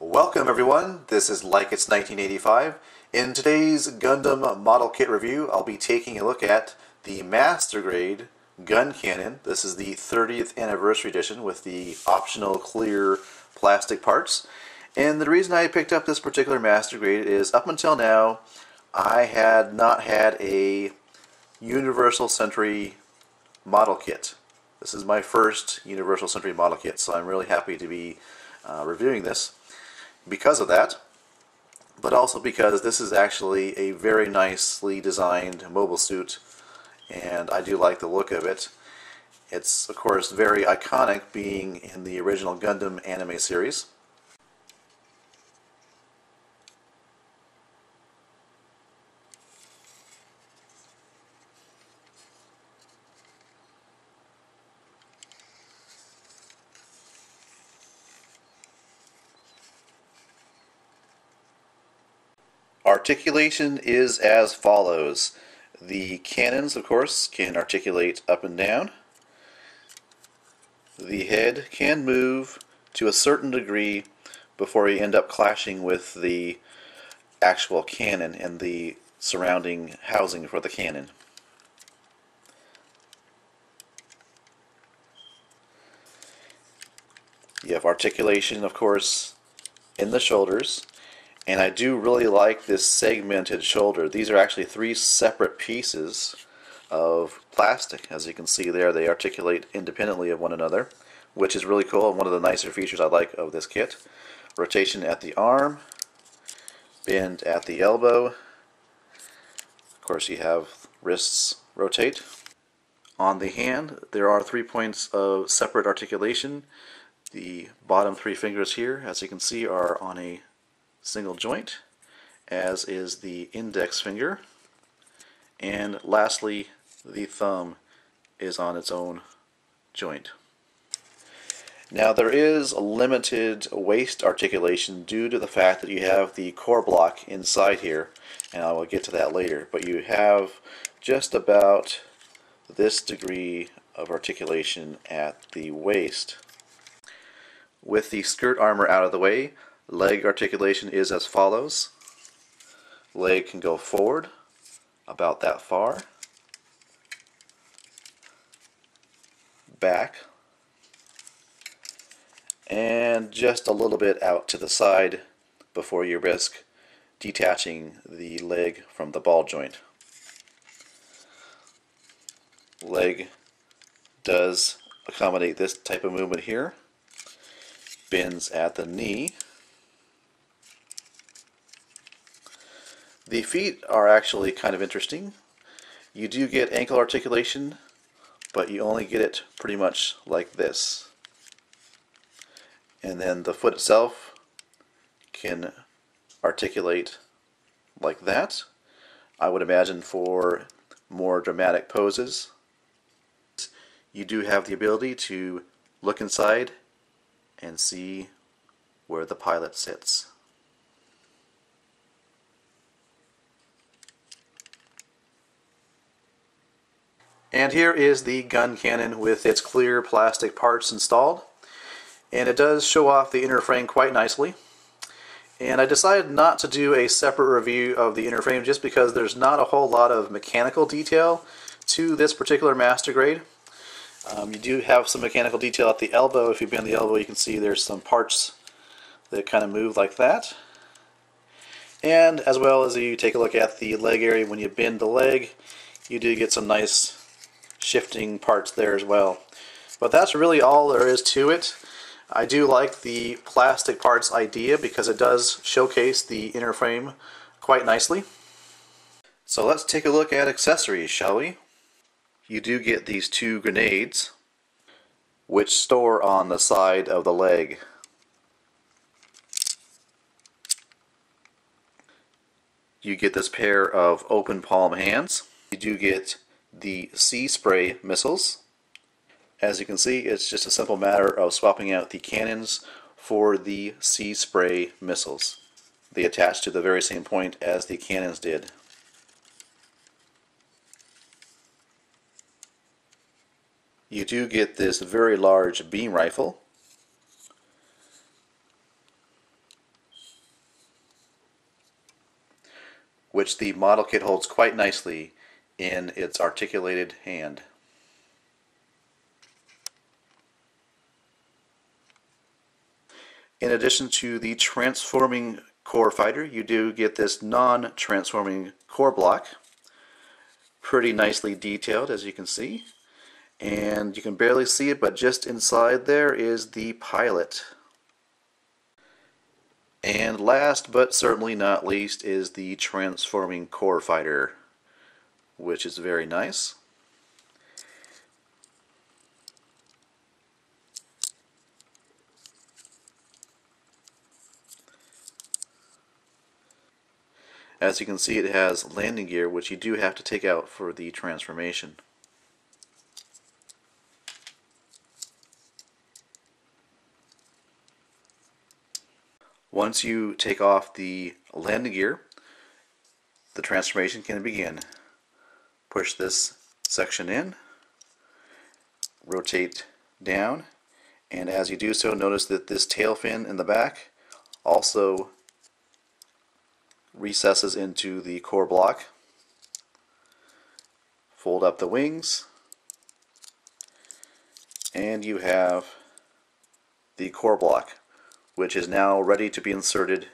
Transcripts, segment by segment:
Welcome everyone, this is Like It's 1985. In today's Gundam model kit review, I'll be taking a look at the Master Grade Guncannon. This is the 30th anniversary edition with the optional clear plastic parts. And the reason I picked up this particular Master Grade is up until now, I had not had a Universal Century model kit. This is my first Universal Century model kit, so I'm really happy to be reviewing this because of that, but also because this is actually a very nicely designed mobile suit, and I do like the look of it. It's, of course, very iconic being in the original Gundam anime series. Articulation is as follows. The cannons, of course, can articulate up and down. The head can move to a certain degree before you end up clashing with the actual cannon and the surrounding housing for the cannon. You have articulation, of course, in the shoulders. And I do really like this segmented shoulder. These are actually three separate pieces of plastic. As you can see there, they articulate independently of one another, which is really cool and one of the nicer features I like of this kit. Rotation at the arm, bend at the elbow. Of course, you have wrists rotate. On the hand, there are 3 points of separate articulation. The bottom three fingers here, as you can see, are on a single joint, as is the index finger, and lastly the thumb is on its own joint. Now there is limited waist articulation due to the fact that you have the core block inside here, and I will get to that later, but you have just about this degree of articulation at the waist. With the skirt armor out of the way, leg articulation is as follows. Leg can go forward about that far, back, and just a little bit out to the side before you risk detaching the leg from the ball joint. Leg does accommodate this type of movement here. Bends at the knee. The feet are actually kind of interesting. You do get ankle articulation, but you only get it pretty much like this. And then the foot itself can articulate like that. I would imagine for more dramatic poses. You do have the ability to look inside and see where the pilot sits. And here is the Guncannon with its clear plastic parts installed. And it does show off the inner frame quite nicely. And I decided not to do a separate review of the inner frame just because there's not a whole lot of mechanical detail to this particular Master Grade. You do have some mechanical detail at the elbow. If you bend the elbow, you can see there's some parts that kind of move like that. And as well as you take a look at the leg area, when you bend the leg, you do get some nice shifting parts there as well. But that's really all there is to it. I do like the plastic parts idea because it does showcase the inner frame quite nicely. So let's take a look at accessories, shall we? You do get these two grenades, which store on the side of the leg. You get this pair of open palm hands. You do get the sea spray missiles. As you can see, it's just a simple matter of swapping out the cannons for the sea spray missiles. They attach to the very same point as the cannons did. You do get this very large beam rifle. which the model kit holds quite nicely in its articulated hand. In addition to the transforming core fighter, you do get this non-transforming core block. Pretty nicely detailed, as you can see. And you can barely see it, but just inside there is the pilot. And last but certainly not least is the transforming core fighter, which is very nice. As you can see, it has landing gear, which you do have to take out for the transformation. Once you take off the landing gear, the transformation can begin. Push this section in, rotate down, and as you do so, notice that this tail fin in the back also recesses into the core block. Fold up the wings, and you have the core block, which is now ready to be inserted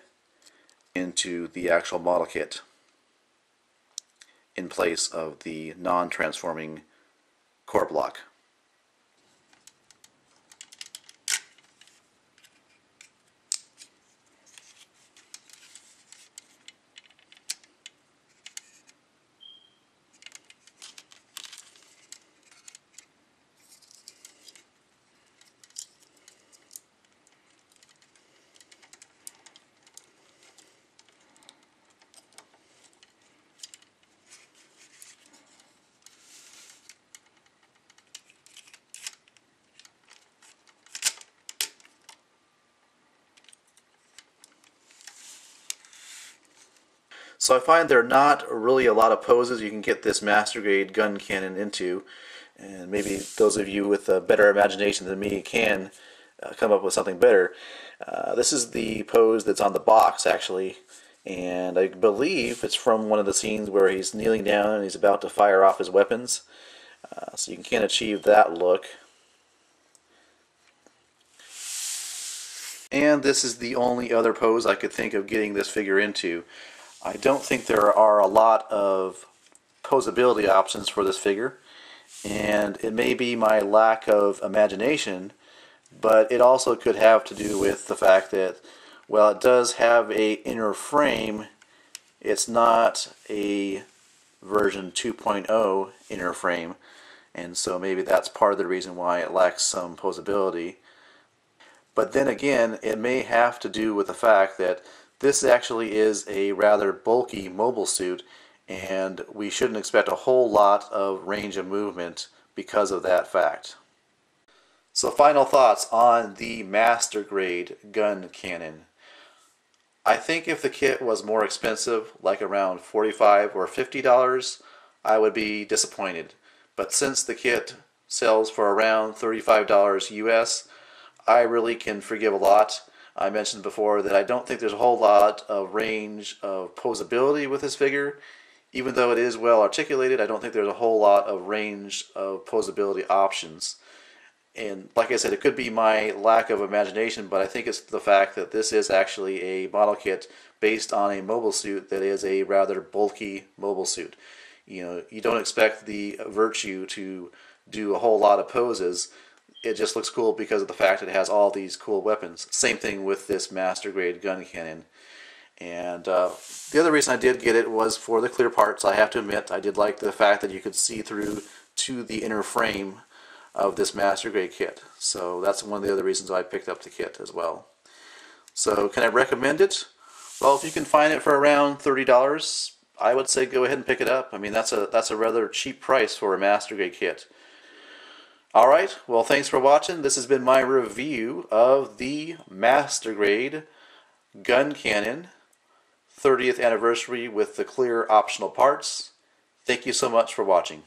into the actual model kit in place of the non-transforming core block. So I find there are not really a lot of poses you can get this Master Grade Guncannon into, and maybe those of you with a better imagination than me can come up with something better. This is the pose that's on the box, actually, and I believe it's from one of the scenes where he's kneeling down and he's about to fire off his weapons. So you can achieve that look. And this is the only other pose I could think of getting this figure into. I don't think there are a lot of posability options for this figure, and it may be my lack of imagination, but it also could have to do with the fact that, well, it does have a inner frame. It's not a version 2.0 inner frame, and so maybe that's part of the reason why it lacks some posability. But then again, it may have to do with the fact that this actually is a rather bulky mobile suit, and we shouldn't expect a whole lot of range of movement because of that fact. So final thoughts on the Master Grade Guncannon. I think if the kit was more expensive, like around $45 or $50, I would be disappointed. But since the kit sells for around $35 US, I really can forgive a lot. I mentioned before that I don't think there's a whole lot of range of posability with this figure. Even though it is well articulated, I don't think there's a whole lot of range of posability options. And like I said, it could be my lack of imagination, but I think it's the fact that this is actually a model kit based on a mobile suit that is a rather bulky mobile suit. You know, you don't expect the Virtue to do a whole lot of poses. It just looks cool because of the fact it has all these cool weapons. Same thing with this Master Grade Guncannon. And the other reason I did get it was for the clear parts. I have to admit, I did like the fact that you could see through to the inner frame of this Master Grade kit. So that's one of the other reasons I picked up the kit as well. So can I recommend it? Well, if you can find it for around $30, I would say go ahead and pick it up. I mean, that's a rather cheap price for a Master Grade kit. Alright, well, thanks for watching. This has been my review of the Master Grade Guncannon 30th anniversary with the clear optional parts. Thank you so much for watching.